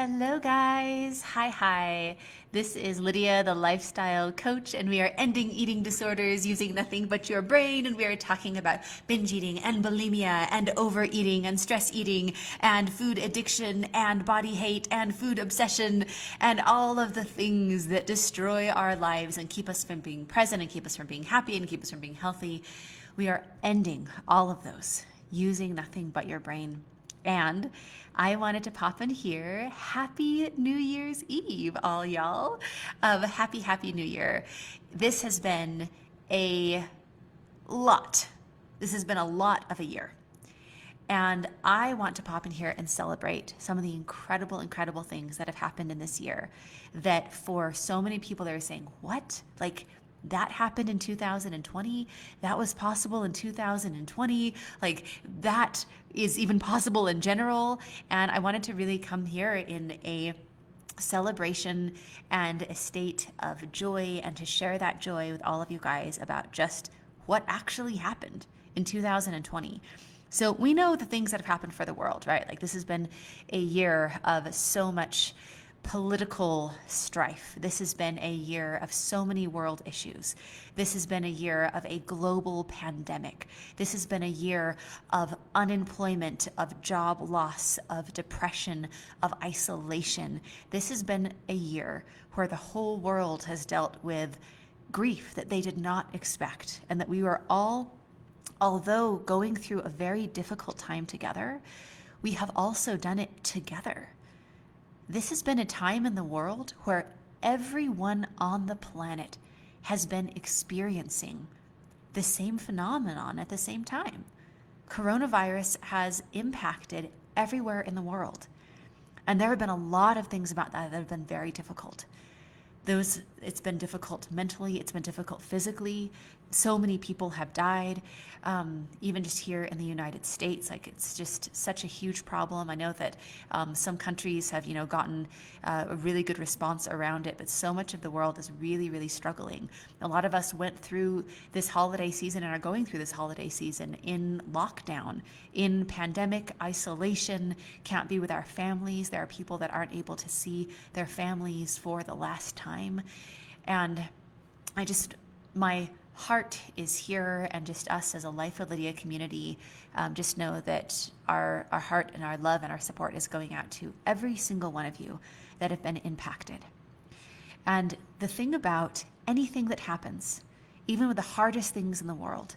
Hello, guys. Hi. This is Lydia, the lifestyle coach, and we are ending eating disorders using nothing but your brain. And we are talking about binge eating and bulimia and overeating and stress eating and food addiction and body hate and food obsession and all of the things that destroy our lives and keep us from being present and keep us from being happy and keep us from being healthy. We are ending all of those using nothing but your brain. And I wanted to pop in here. Happy New Year's Eve, all y'all. Happy New Year. This has been a lot. This has been a lot of a year. And I want to pop in here and celebrate some of the incredible things that have happened in this year that for so many people they're saying, what? Like, that happened in 2020, that was possible in 2020, like that is even possible in general. And I wanted to really come here in a celebration and a state of joy and to share that joy with all of you guys about just what actually happened in 2020. So we know the things that have happened for the world, right? Like this has been a year of so much political strife. This has been a year of so many world issues. This has been a year of a global pandemic. This has been a year of unemployment, of job loss, of depression, of isolation. This has been a year where the whole world has dealt with grief that they did not expect, and that we were all, although going through a very difficult time together, we have also done it together. This has been a time in the world where everyone on the planet has been experiencing the same phenomenon at the same time. Coronavirus has impacted everywhere in the world. And there have been a lot of things about that have been very difficult. It's been difficult mentally, it's been difficult physically. So many people have died, even just here in the United States. Like it's just such a huge problem. I know that some countries have, gotten a really good response around it, but so much of the world is really struggling. A lot of us went through this holiday season and are going through this holiday season in lockdown, in pandemic isolation, can't be with our families. There are people that aren't able to see their families for the last time. And my heart is here, and just us as a Life of Lydia community, just know that our heart and our love and our support is going out to every single one of you that have been impacted. And the thing about anything that happens, even with the hardest things in the world,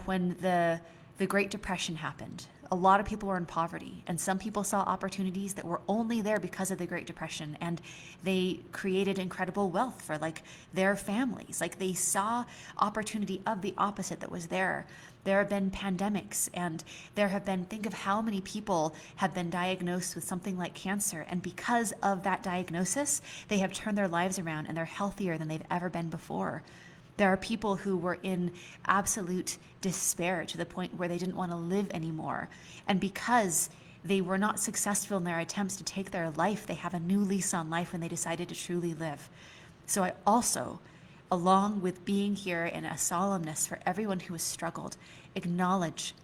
when the Great Depression happened, a lot of people were in poverty, and some people saw opportunities that were only there because of the Great Depression, and they created incredible wealth for their families. Like they saw opportunity of the opposite that was there. There have been pandemics, and think of how many people have been diagnosed with something like cancer, and because of that diagnosis, they have turned their lives around and they're healthier than they've ever been before. There are people who were in absolute despair to the point where they didn't want to live anymore. And because they were not successful in their attempts to take their life, they have a new lease on life when they decided to truly live. So I also, along with being here in a solemnness for everyone who has struggled, acknowledge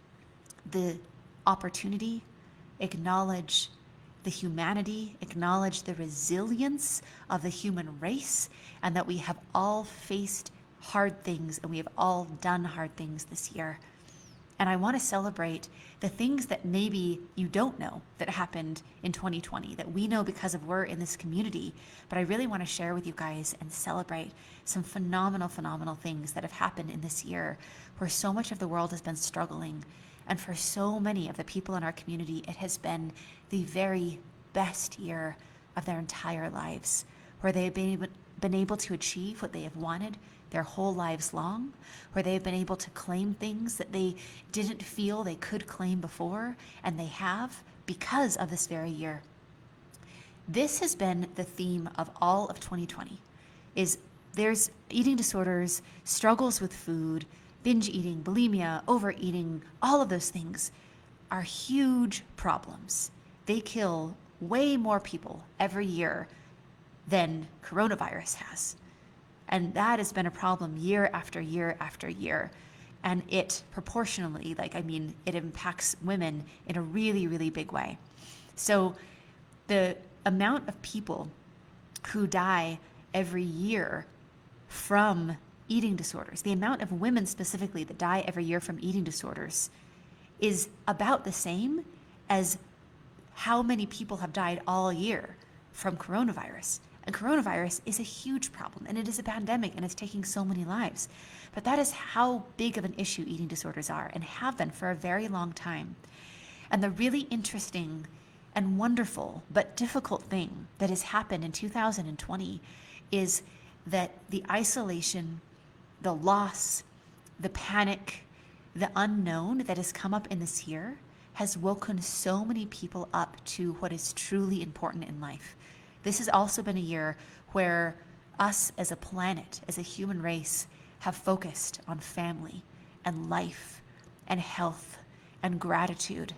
the opportunity, acknowledge the humanity, acknowledge the resilience of the human race, and that we have all faced hard things, and we have all done hard things this year. And I want to celebrate the things that maybe you don't know that happened in 2020 that we know because of we're in this community. But I really want to share with you guys and celebrate some phenomenal things that have happened in this year where so much of the world has been struggling. And for so many of the people in our community, it has been the very best year of their entire lives, where they have been able to achieve what they have wanted their whole lives long, where they have been able to claim things that they didn't feel they could claim before, and they have because of this very year. This has been the theme of all of 2020, there's eating disorders, struggles with food, binge eating, bulimia, overeating, all of those things are huge problems. They kill way more people every year than coronavirus has. And that has been a problem year after year after year. And it proportionally, it impacts women in a really big way. So the amount of people who die every year from eating disorders, the amount of women specifically that die every year from eating disorders, is about the same as how many people have died all year from coronavirus. And coronavirus is a huge problem, and it is a pandemic, and it's taking so many lives. But that is how big of an issue eating disorders are, and have been for a very long time. And the really interesting and wonderful but difficult thing that has happened in 2020 is that the isolation, the loss, the panic, the unknown that has come up in this year has woken so many people up to what is truly important in life. This has also been a year where us as a planet, as a human race, have focused on family and life and health and gratitude.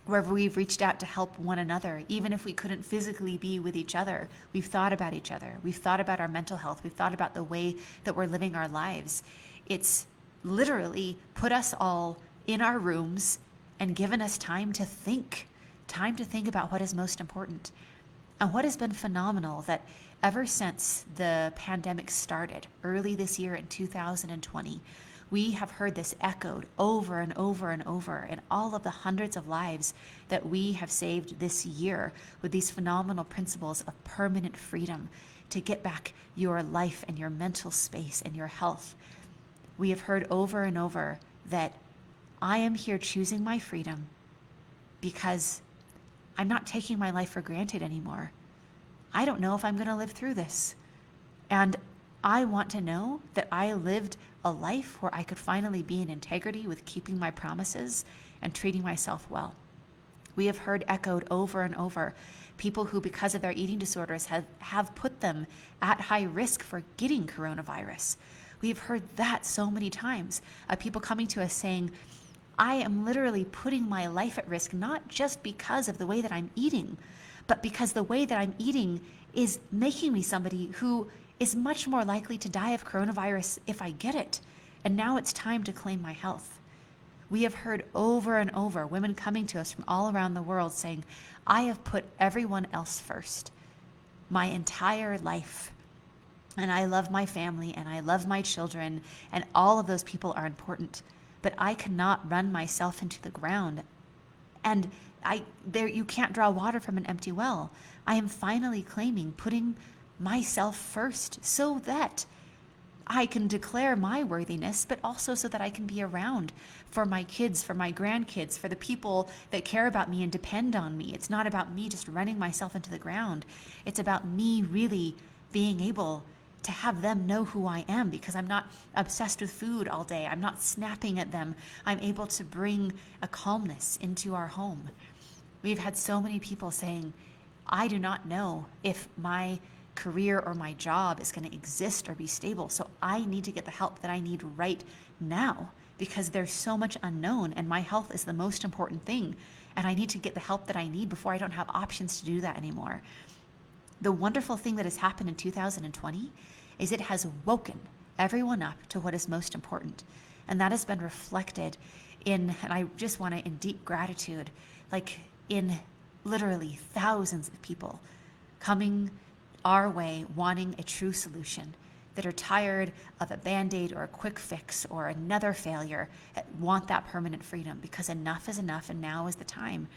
Wherever we've reached out to help one another, even if we couldn't physically be with each other, we've thought about each other. We've thought about our mental health. We've thought about the way that we're living our lives. It's literally put us all in our rooms and given us time to think about what is most important. And what has been phenomenal, that ever since the pandemic started early this year in 2020, we have heard this echoed over and over and over in all of the hundreds of lives that we have saved this year with these phenomenal principles of permanent freedom to get back your life and your mental space and your health. We have heard over and over that I am here choosing my freedom because I'm not taking my life for granted anymore. I don't know if I'm going to live through this. And I want to know that I lived a life where I could finally be in integrity with keeping my promises and treating myself well. We have heard echoed over and over people who, because of their eating disorders, have put them at high risk for getting coronavirus. We have heard that so many times, people coming to us saying, I am literally putting my life at risk, not just because of the way that I'm eating, but because the way that I'm eating is making me somebody who is much more likely to die of coronavirus if I get it. And now it's time to claim my health. We have heard over and over women coming to us from all around the world saying, I have put everyone else first my entire life. And I love my family and I love my children, and all of those people are important. But I cannot run myself into the ground. And you can't draw water from an empty well. I am finally claiming putting myself first so that I can declare my worthiness, but also so that I can be around for my kids, for my grandkids, for the people that care about me and depend on me. It's not about me just running myself into the ground. It's about me really being able to have them know who I am, because I'm not obsessed with food all day. I'm not snapping at them. I'm able to bring a calmness into our home. We've had so many people saying, I do not know if my career or my job is going to exist or be stable, so I need to get the help that I need right now, because there's so much unknown and my health is the most important thing, and I need to get the help that I need before I don't have options to do that anymore. The wonderful thing that has happened in 2020 is it has woken everyone up to what is most important. And that has been reflected in, and I just want to, in deep gratitude, like in literally thousands of people coming our way wanting a true solution, that are tired of a Band-Aid or a quick fix or another failure, that want that permanent freedom because enough is enough and now is the time.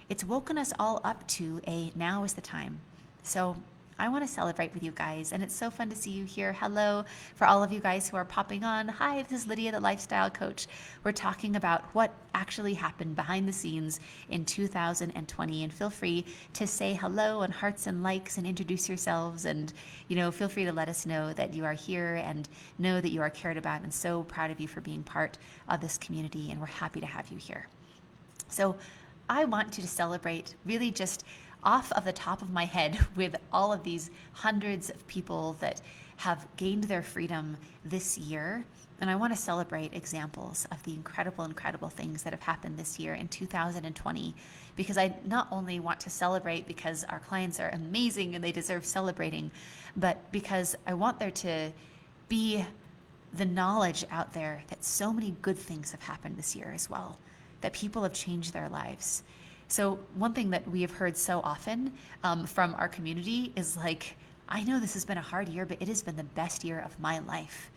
It's woken us all up to a now is the time. So I want to celebrate with you guys, and it's so fun to see you here. Hello, for all of you guys who are popping on. Hi, this is Lydia, the lifestyle coach. We're talking about what actually happened behind the scenes in 2020, and feel free to say hello and hearts and likes and introduce yourselves, and feel free to let us know that you are here and know that you are cared about, and so proud of you for being part of this community, and we're happy to have you here. So I want to celebrate really just off of the top of my head with all of these hundreds of people that have gained their freedom this year. And I want to celebrate examples of the incredible, incredible things that have happened this year in 2020, because I not only want to celebrate because our clients are amazing and they deserve celebrating, but because I want there to be the knowledge out there that so many good things have happened this year as well, that people have changed their lives. So one thing that we have heard so often from our community is like, I know this has been a hard year, but it has been the best year of my life.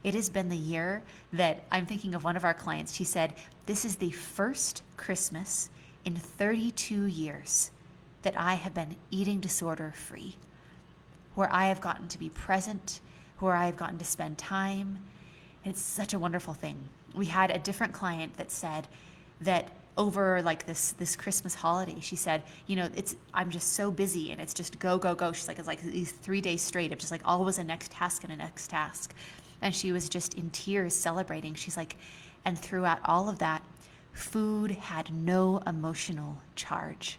It has been the year that I'm thinking of one of our clients. She said, this is the first Christmas in 32 years that I have been eating disorder free, where I have gotten to be present, where I have gotten to spend time. And it's such a wonderful thing. We had a different client that said that over like this Christmas holiday, she said, I'm just so busy and it's just go, go, go. She's like, it's like these 3 days straight of just like always a next task and a next task. And she was just in tears celebrating. She's like, and throughout all of that, food had no emotional charge.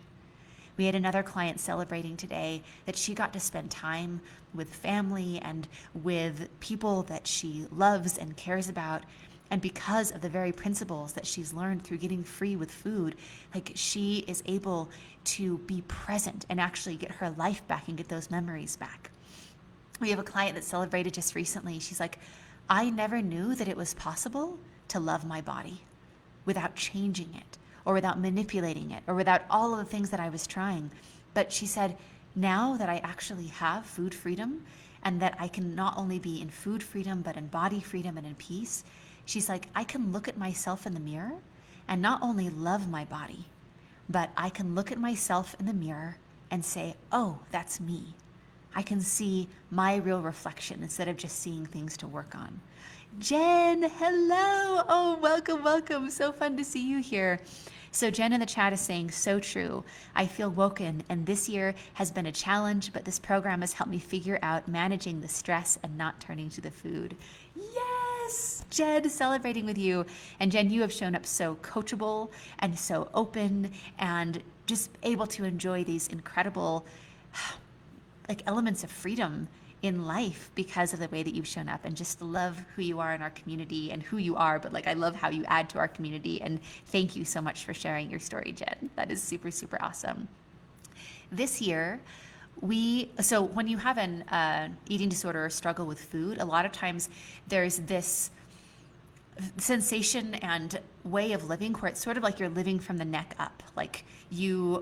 We had another client celebrating today that she got to spend time with family and with people that she loves and cares about. And because of the very principles that she's learned through getting free with food, like she is able to be present and actually get her life back and get those memories back. We have a client that celebrated just recently. She's like, I never knew that it was possible to love my body without changing it or without manipulating it or without all of the things that I was trying. But she said, now that I actually have food freedom and that I can not only be in food freedom, but in body freedom and in peace, she's like, I can look at myself in the mirror and not only love my body, but I can look at myself in the mirror and say, oh, that's me. I can see my real reflection instead of just seeing things to work on. Jen, hello. Oh, welcome, welcome. So fun to see you here. So Jen in the chat is saying, so true. I feel woken, and this year has been a challenge, but this program has helped me figure out managing the stress and not turning to the food. Yes, Jen, celebrating with you. And Jen, you have shown up so coachable and so open and just able to enjoy these incredible like elements of freedom in life because of the way that you've shown up, and just love who you are in our community and who you are, but like I love how you add to our community, and thank you so much for sharing your story, Jen. That is super, super awesome. This year, so when you have an eating disorder or struggle with food, a lot of times there's this sensation and way of living where it's sort of like you're living from the neck up. Like you're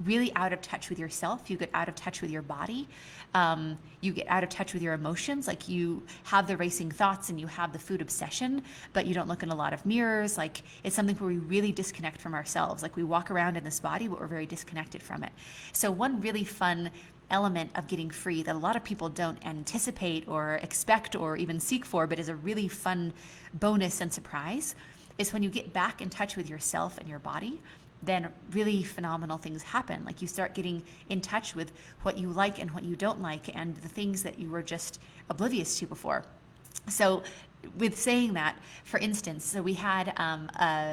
really out of touch with yourself. You get out of touch with your body. You get out of touch with your emotions. Like you have the racing thoughts and you have the food obsession, but you don't look in a lot of mirrors. Like it's something where we really disconnect from ourselves. Like we walk around in this body, but we're very disconnected from it. So one really fun element of getting free that a lot of people don't anticipate or expect or even seek for, but is a really fun bonus and surprise, is when you get back in touch with yourself and your body, then really phenomenal things happen. Like you start getting in touch with what you like and what you don't like and the things that you were just oblivious to before. So with saying that, for instance, so we had,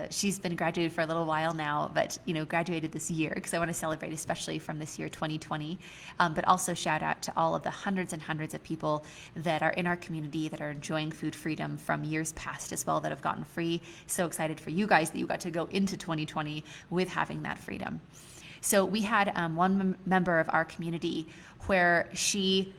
she's been graduated for a little while now, but graduated this year because I want to celebrate especially from this year 2020, but also shout out to all of the hundreds and hundreds of people that are in our community that are enjoying food freedom from years past as well that have gotten free. So excited for you guys that you got to go into 2020 with having that freedom. So we had one member of our community where she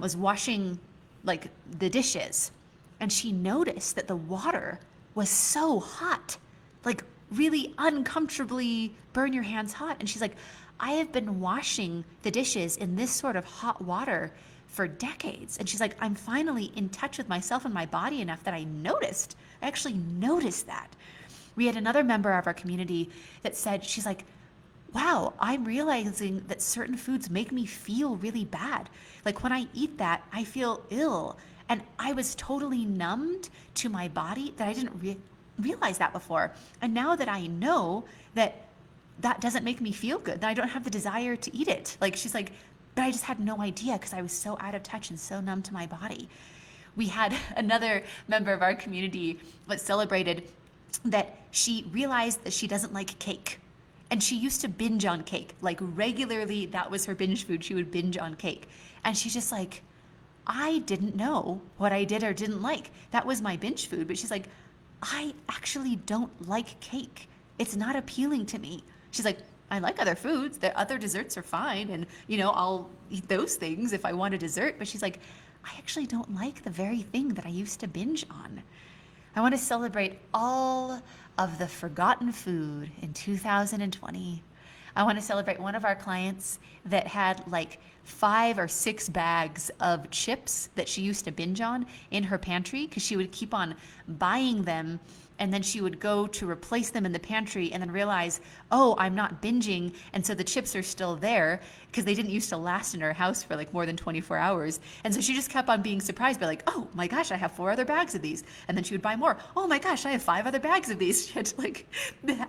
was washing like the dishes, and she noticed that the water was so hot, like really uncomfortably burn your hands hot. And she's like, I have been washing the dishes in this sort of hot water for decades. And she's like, I'm finally in touch with myself and my body enough that I actually noticed that. We had another member of our community that said, she's like, wow, I'm realizing that certain foods make me feel really bad. Like when I eat that, I feel ill. And I was totally numbed to my body that I didn't realize that before. And now that I know that that doesn't make me feel good, that I don't have the desire to eat it. Like she's like, but I just had no idea because I was so out of touch and so numb to my body. We had another member of our community that celebrated that she realized that she doesn't like cake. And she used to binge on cake. Like regularly, that was her binge food. She would binge on cake. And she's just like, I didn't know what I did or didn't like. That was my binge food. But she's like, I actually don't like cake. It's not appealing to me. She's like, I like other foods. The other desserts are fine. And, I'll eat those things if I want a dessert. But she's like, I actually don't like the very thing that I used to binge on. I want to celebrate all of the forgotten food in 2020. I want to celebrate one of our clients that had like 5 or 6 bags of chips that she used to binge on in her pantry because she would keep on buying them, and then she would go to replace them in the pantry and then realize, oh, I'm not binging. And so the chips are still there because they didn't used to last in her house for like more than 24 hours. And so she just kept on being surprised by like, oh my gosh, I have 4 other bags of these. And then she would buy more. Oh my gosh, I have 5 other bags of these. She had to like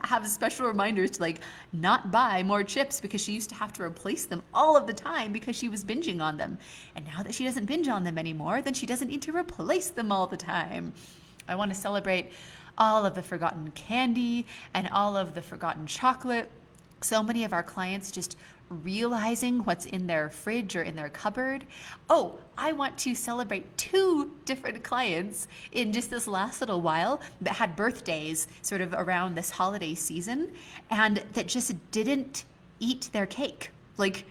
have special reminders to like not buy more chips because she used to have to replace them all of the time because she was binging on them. And now that she doesn't binge on them anymore, then she doesn't need to replace them all the time. I want to celebrate all of the forgotten candy and all of the forgotten chocolate. So many of our clients just realizing what's in their fridge or in their cupboard. Oh, I want to celebrate 2 different clients in just this last little while that had birthdays sort of around this holiday season and that just didn't eat their cake. Like,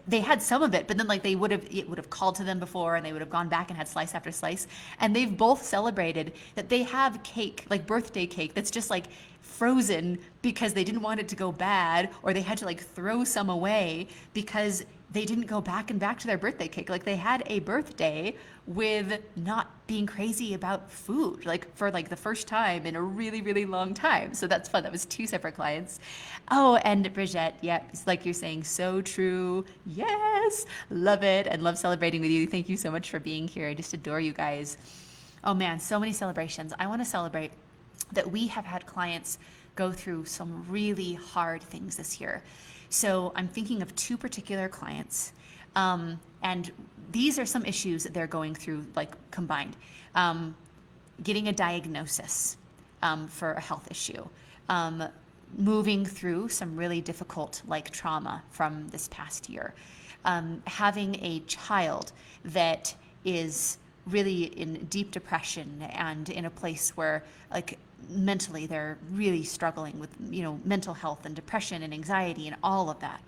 they had some of it, but then like it would have called to them before and they would have gone back and had slice after slice. And they've both celebrated that they have cake, like birthday cake, that's just like frozen because they didn't want it to go bad, or they had to like throw some away because they didn't go back to their birthday cake. Like they had a birthday with not being crazy about food, like for like the first time in a really, really long time. So that's fun. That was 2 separate clients. Oh, and Brigitte, yeah, it's like you're saying, so true. Yes, love it and love celebrating with you. Thank you so much for being here. I just adore you guys. Oh man, so many celebrations. I want to celebrate that we have had clients go through some really hard things this year. So I'm thinking of 2 particular clients, and these are some issues that they're going through, like combined. Getting a diagnosis for a health issue, moving through some really difficult like trauma from this past year, having a child that is really in deep depression and in a place where like mentally they're really struggling with mental health and depression and anxiety and all of that,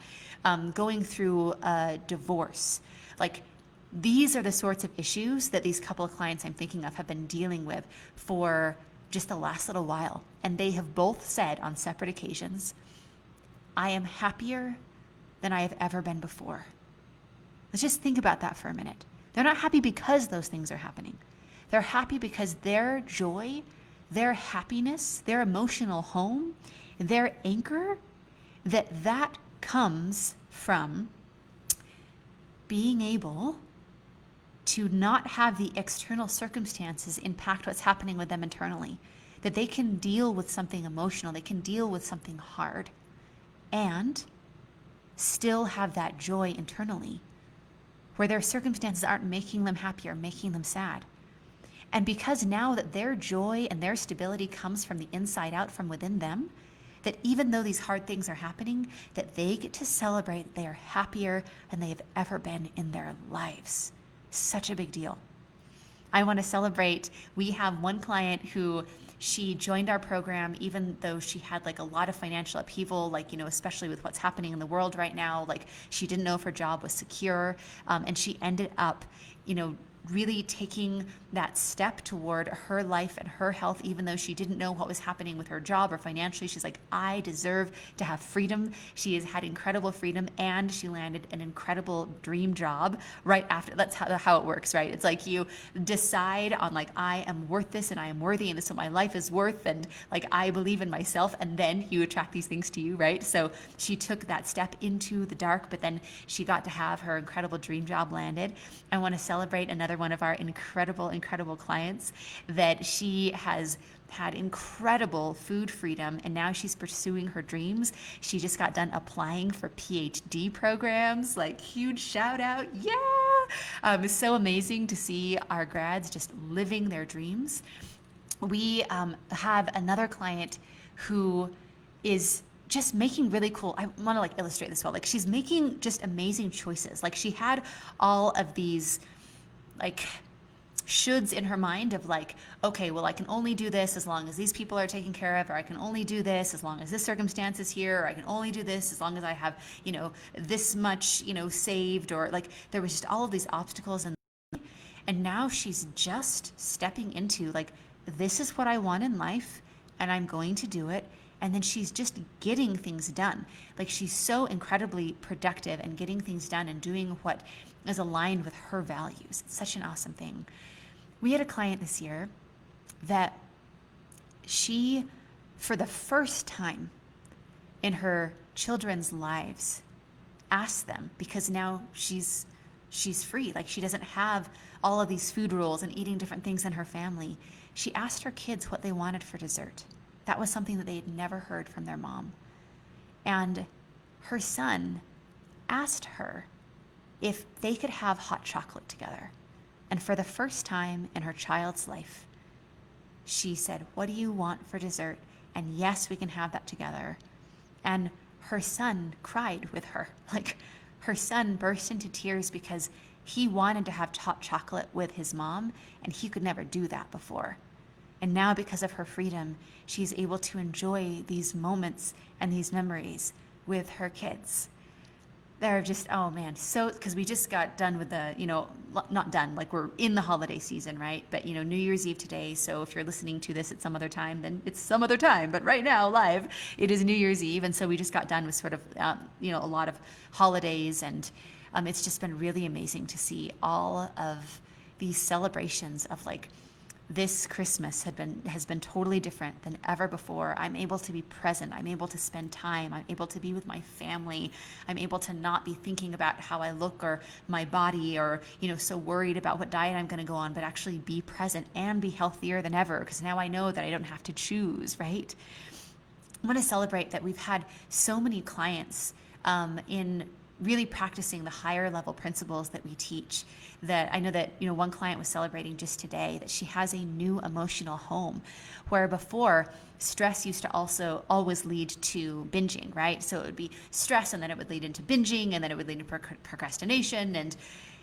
going through a divorce. Like, these are the sorts of issues that these couple of clients I'm thinking of have been dealing with for just the last little while, and they have both said on separate occasions, I am happier than I have ever been before. Let's just think about that for a minute. They're not happy because those things are happening. They're happy because their joy, their happiness, their emotional home, their anchor, that comes from being able to not have the external circumstances impact what's happening with them internally. That they can deal with something emotional, they can deal with something hard, and still have that joy internally, where their circumstances aren't making them happy or making them sad. And because now that their joy and their stability comes from the inside out, from within them, that even though these hard things are happening, that they get to celebrate they are happier than they have ever been in their lives. Such a big deal. I want to celebrate, we have one client who she joined our program even though she had like a lot of financial upheaval, like, especially with what's happening in the world right now. Like, she didn't know if her job was secure, and she ended up, really taking that step toward her life and her health, even though she didn't know what was happening with her job or financially. She's like, I deserve to have freedom. She has had incredible freedom, and she landed an incredible dream job right after. That's how it works, right? It's like you decide on like, I am worth this and I am worthy and this is what my life is worth, and like I believe in myself, and then you attract these things to you, right? So she took that step into the dark, but then she got to have her incredible dream job landed. I want to celebrate another one of our incredible clients that she has had incredible food freedom, and now she's pursuing her dreams. She just got done applying for PhD programs. Like, huge shout out. Yeah. It's so amazing to see our grads just living their dreams. We have another client who is just making really cool, I want to like illustrate this well. Like, she's making just amazing choices. Like, she had all of these like shoulds in her mind of like, okay, well, I can only do this as long as these people are taken care of, or I can only do this as long as this circumstance is here, or I can only do this as long as I have, this much, saved, or like there was just all of these obstacles. And now she's just stepping into like, this is what I want in life, and I'm going to do it, And then she's just getting things done. Like she's so incredibly productive and getting things done and doing what is aligned with her values. It's such an awesome thing. We had a client this year that she, for the first time in her children's lives, asked them, because now she's free, like she doesn't have all of these food rules and eating different things in her family. She asked her kids what they wanted for dessert. That was something that they had never heard from their mom. And her son asked her if they could have hot chocolate together. And for the first time in her child's life, she said, "What do you want for dessert? And yes, we can have that together." And her son cried with her. Like her son burst into tears because he wanted to have hot chocolate with his mom, and he could never do that before. And now, because of her freedom, she's able to enjoy these moments and these memories with her kids. They're just, oh man, so, because we just got done with the, not done, like we're in the holiday season, right? But, New Year's Eve today. So if you're listening to this at some other time, then it's some other time. But right now, live, it is New Year's Eve. And so we just got done with sort of, a lot of holidays. And it's just been really amazing to see all of these celebrations of like, this Christmas has been totally different than ever before. I'm able to be present. I'm able to spend time. I'm able to be with my family. I'm able to not be thinking about how I look or my body or, so worried about what diet I'm going to go on, but actually be present and be healthier than ever, because now I know that I don't have to choose, right? I want to celebrate that we've had so many clients in really practicing the higher level principles that we teach. That I know that, one client was celebrating just today that she has a new emotional home, where before stress used to also always lead to binging, right? So it would be stress, and then it would lead into binging, and then it would lead to procrastination. And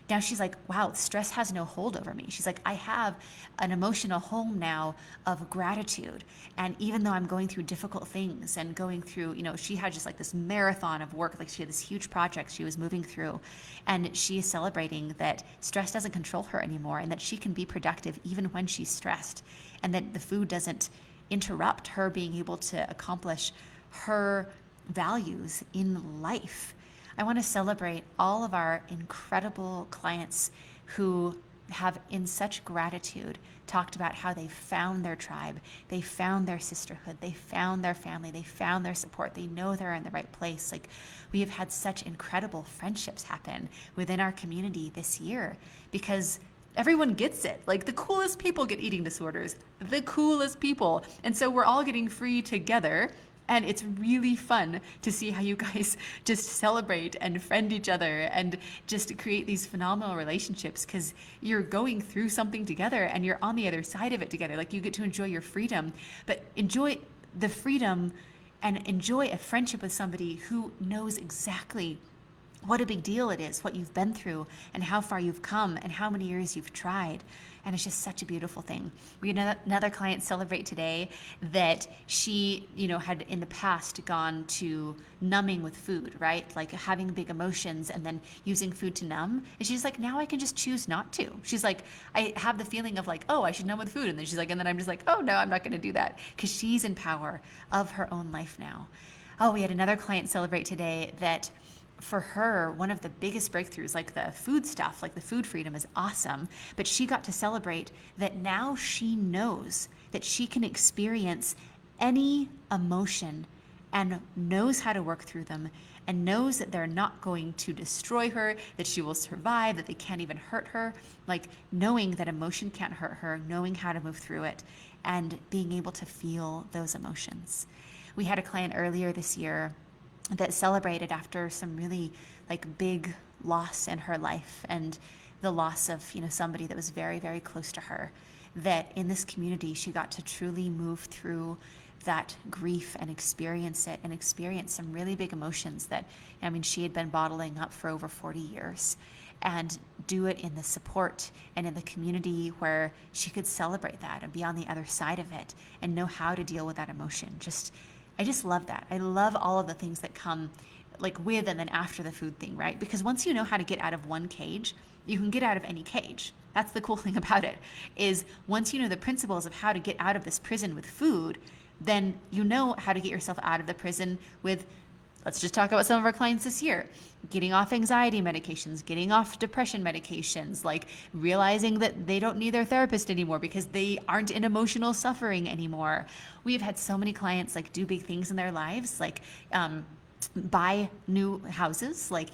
now she's like, wow, stress has no hold over me. She's like, I have an emotional home now of gratitude. And even though I'm going through difficult things and going through, she had just like this marathon of work, like she had this huge project she was moving through. And she is celebrating that stress doesn't control her anymore, and that she can be productive even when she's stressed, and that the food doesn't interrupt her being able to accomplish her values in life. I want to celebrate all of our incredible clients who have, in such gratitude, talked about how they found their tribe, they found their sisterhood, they found their family, they found their support, they know they're in the right place. Like, we have had such incredible friendships happen within our community this year because everyone gets it. Like, the coolest people get eating disorders, the coolest people. And so we're all getting free together. And it's really fun to see how you guys just celebrate and friend each other and just create these phenomenal relationships, because you're going through something together and you're on the other side of it together. Like, you get to enjoy your freedom, but enjoy the freedom and enjoy a friendship with somebody who knows exactly what a big deal it is, what you've been through and how far you've come and how many years you've tried. And it's just such a beautiful thing. We had another client celebrate today that she, had in the past gone to numbing with food, right? Like having big emotions and then using food to numb. And she's like, now I can just choose not to. She's like, I have the feeling of like, oh, I should numb with food. And then she's like, and then I'm just like, oh no, I'm not going to do that, because she's in power of her own life now. Oh, we had another client celebrate today that for her, one of the biggest breakthroughs, like the food stuff, like the food freedom is awesome, but she got to celebrate that now she knows that she can experience any emotion and knows how to work through them and knows that they're not going to destroy her, that she will survive, that they can't even hurt her. Like, knowing that emotion can't hurt her, knowing how to move through it, and being able to feel those emotions. We had a client earlier this year that celebrated after some really like big loss in her life, and the loss of, somebody that was very, very close to her, that in this community she got to truly move through that grief and experience it and experience some really big emotions that, she had been bottling up for over 40 years, and do it in the support and in the community where she could celebrate that and be on the other side of it and know how to deal with that emotion. I just love that. I love all of the things that come like with and then after the food thing, right? Because once you know how to get out of one cage, you can get out of any cage. That's the cool thing about it, is once you know the principles of how to get out of this prison with food, then you know how to get yourself out of the prison with, let's just talk about some of our clients this year, getting off anxiety medications, getting off depression medications, like realizing that they don't need their therapist anymore because they aren't in emotional suffering anymore. We've had so many clients like do big things in their lives, like buy new houses, like,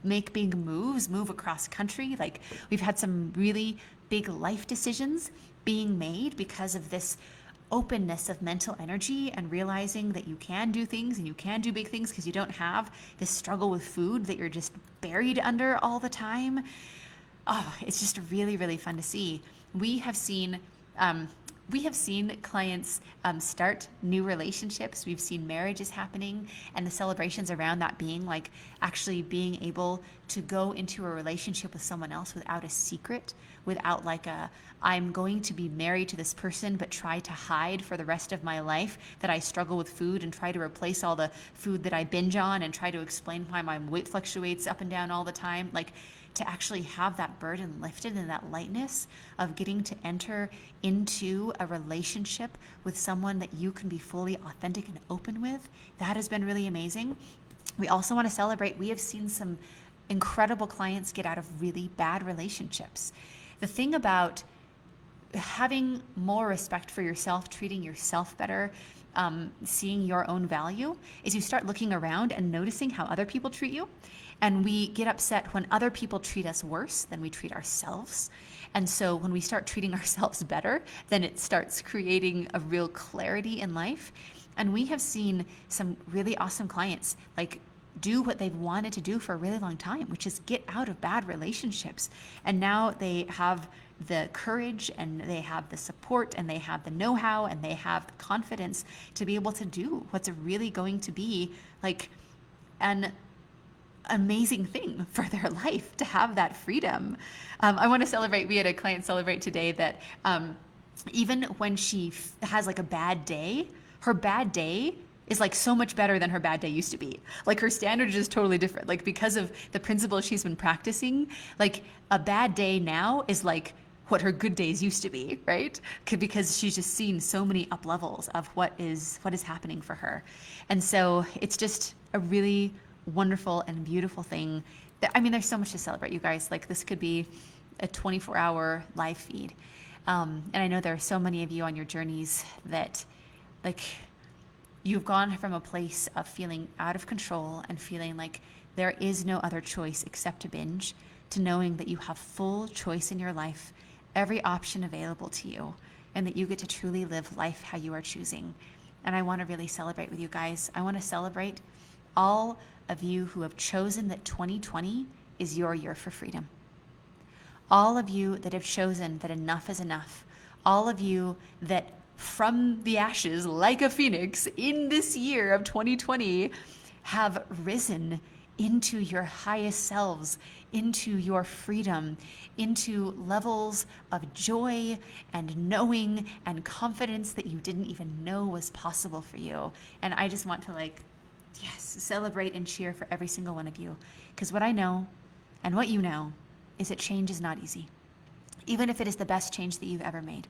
make big moves, move across country. Like, we've had some really big life decisions being made because of this openness of mental energy and realizing that you can do things and you can do big things because you don't have this struggle with food that you're just buried under all the time. Oh, it's just really, really fun to see. We have seen clients start new relationships. We've seen marriages happening, and the celebrations around that being like actually being able to go into a relationship with someone else without a secret, without like I'm going to be married to this person but try to hide for the rest of my life that I struggle with food and try to replace all the food that I binge on and try to explain why my weight fluctuates up and down all the time. Like, to actually have that burden lifted and that lightness of getting to enter into a relationship with someone that you can be fully authentic and open with, that has been really amazing. We also want to celebrate, we have seen some incredible clients get out of really bad relationships. The thing about having more respect for yourself, treating yourself better, seeing your own value, is you start looking around and noticing how other people treat you. And we get upset when other people treat us worse than we treat ourselves. And so when we start treating ourselves better, then it starts creating a real clarity in life. And we have seen some really awesome clients like do what they've wanted to do for a really long time, which is get out of bad relationships. And now they have the courage and they have the support and they have the know-how and they have the confidence to be able to do what's really going to be like an amazing thing for their life, to have that freedom. I want to celebrate, we had a client celebrate today that even when she has like a bad day, her bad day is like so much better than her bad day used to be. Like, her standard is just totally different. Like, because of the principles she's been practicing, like a bad day now is like what her good days used to be, right? Because she's just seen so many up levels of what is happening for her. And so it's just a really wonderful and beautiful thing. I mean, there's so much to celebrate, you guys. Like, this could be a 24-hour live feed. And I know there are so many of you on your journeys that, like, you've gone from a place of feeling out of control and feeling like there is no other choice except to binge, to knowing that you have full choice in your life, every option available to you, and that you get to truly live life how you are choosing. And I want to really celebrate with you guys. I want to celebrate all of you who have chosen that 2020 is your year for freedom. All of you that have chosen that enough is enough. All of you that from the ashes, like a phoenix, in this year of 2020, have risen into your highest selves, into your freedom, into levels of joy and knowing and confidence that you didn't even know was possible for you. And I just want to celebrate and cheer for every single one of you. Because what I know and what you know is that change is not easy. Even if it is the best change that you've ever made.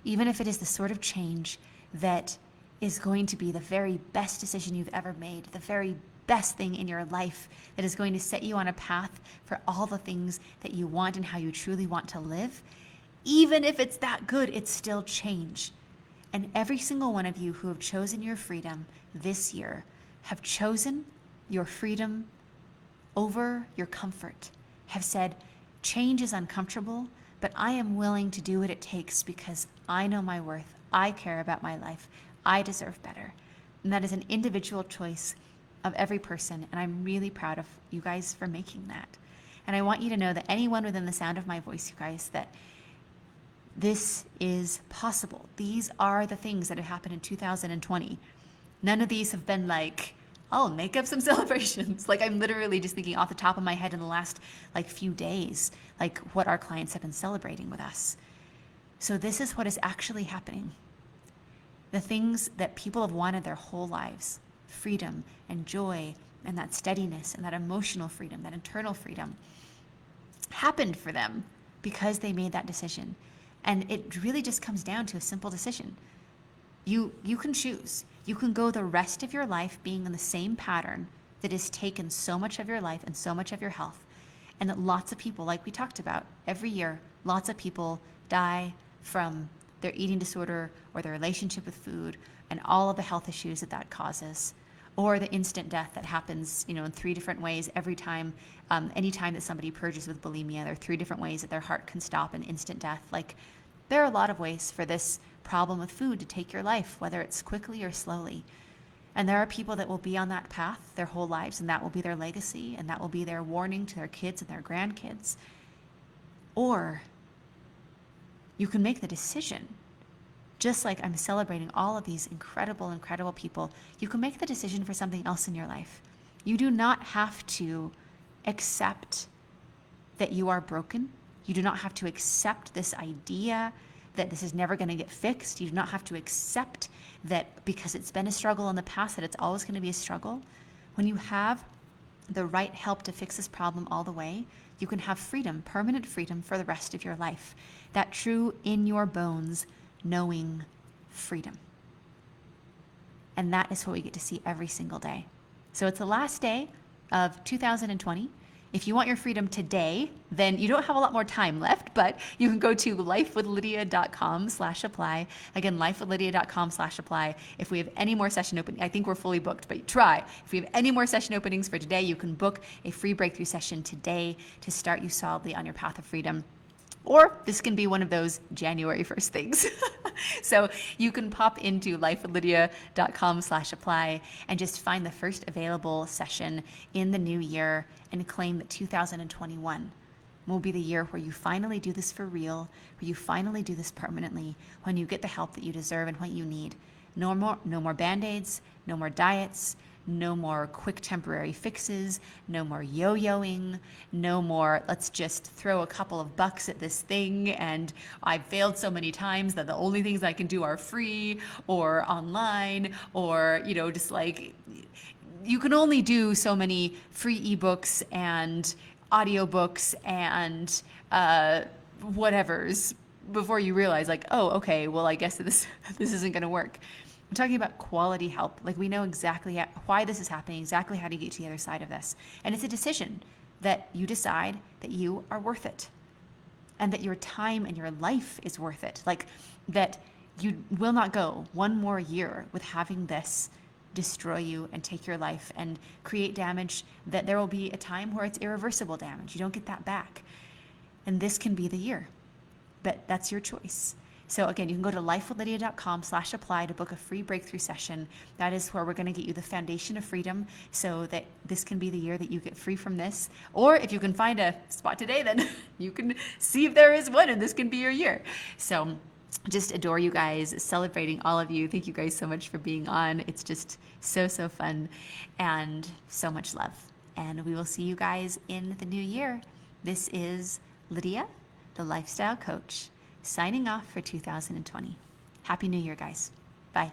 Even if it is the sort of change that is going to be the very best decision you've ever made, the very best thing in your life that is going to set you on a path for all the things that you want and how you truly want to live, even if it's that good, it's still change. And every single one of you who have chosen your freedom this year have chosen your freedom over your comfort, have said, change is uncomfortable, but I am willing to do what it takes because I know my worth, I care about my life, I deserve better. And that is an individual choice of every person, and I'm really proud of you guys for making that. And I want you to know that anyone within the sound of my voice, you guys, that this is possible. These are the things that have happened in 2020. None of these have been like, I'll make up some celebrations. Like, I'm literally just thinking off the top of my head in the last few days, like what our clients have been celebrating with us. So this is what is actually happening. The things that people have wanted their whole lives, freedom and joy and that steadiness and that emotional freedom, that internal freedom, happened for them because they made that decision. And it really just comes down to a simple decision. You can choose. You can go the rest of your life being in the same pattern that has taken so much of your life and so much of your health. And that lots of people, like we talked about, every year, lots of people die from their eating disorder or their relationship with food and all of the health issues that that causes, or the instant death that happens, in 3 different ways every time, anytime that somebody purges with bulimia. There are 3 different ways that their heart can stop an instant death. Like, there are a lot of ways for this problem with food to take your life, whether it's quickly or slowly. And there are people that will be on that path their whole lives, and that will be their legacy, and that will be their warning to their kids and their grandkids. Or you can make the decision, just like I'm celebrating all of these incredible, incredible people, you can make the decision for something else in your life. You do not have to accept that you are broken. You do not have to accept this idea that this is never going to get fixed. You do not have to accept that because it's been a struggle in the past that it's always going to be a struggle. When you have the right help to fix this problem all the way, you can have freedom, permanent freedom for the rest of your life. That true in your bones knowing freedom. And that is what we get to see every single day. So it's the last day of 2020. If you want your freedom today, then you don't have a lot more time left, but you can go to lifewithlydia.com/apply. Again, lifewithlydia.com/apply. If we have any more session openings, I think we're fully booked, but try. If we have any more session openings for today, you can book a free breakthrough session today to start you solidly on your path of freedom. Or this can be one of those January 1st things. So you can pop into lifewithlydia.com/apply and just find the first available session in the new year and claim that 2021 will be the year where you finally do this for real, where you finally do this permanently, when you get the help that you deserve and what you need. No more Band-Aids, no more diets, no more quick temporary fixes, no more yo-yoing, no more let's just throw a couple of bucks at this thing and I've failed so many times that the only things I can do are free or online, or just like you can only do so many free ebooks and audiobooks and whatevers before you realize like, oh, okay, well, I guess this isn't going to work. I'm talking about quality help. Like, we know exactly why this is happening, exactly how to get to the other side of this. And it's a decision that you decide that you are worth it and that your time and your life is worth it. Like, that you will not go one more year with having this destroy you and take your life and create damage, that there will be a time where it's irreversible damage. You don't get that back. And this can be the year. But that's your choice. So again, you can go to lifewithlydia.com/apply to book a free breakthrough session. That is where we're going to get you the foundation of freedom so that this can be the year that you get free from this. Or if you can find a spot today, then you can see if there is one and this can be your year. So just adore you guys, celebrating all of you. Thank you guys so much for being on. It's just so, so fun and so much love. And we will see you guys in the new year. This is Lydia, the lifestyle coach, signing off for 2020. Happy New Year, guys. Bye.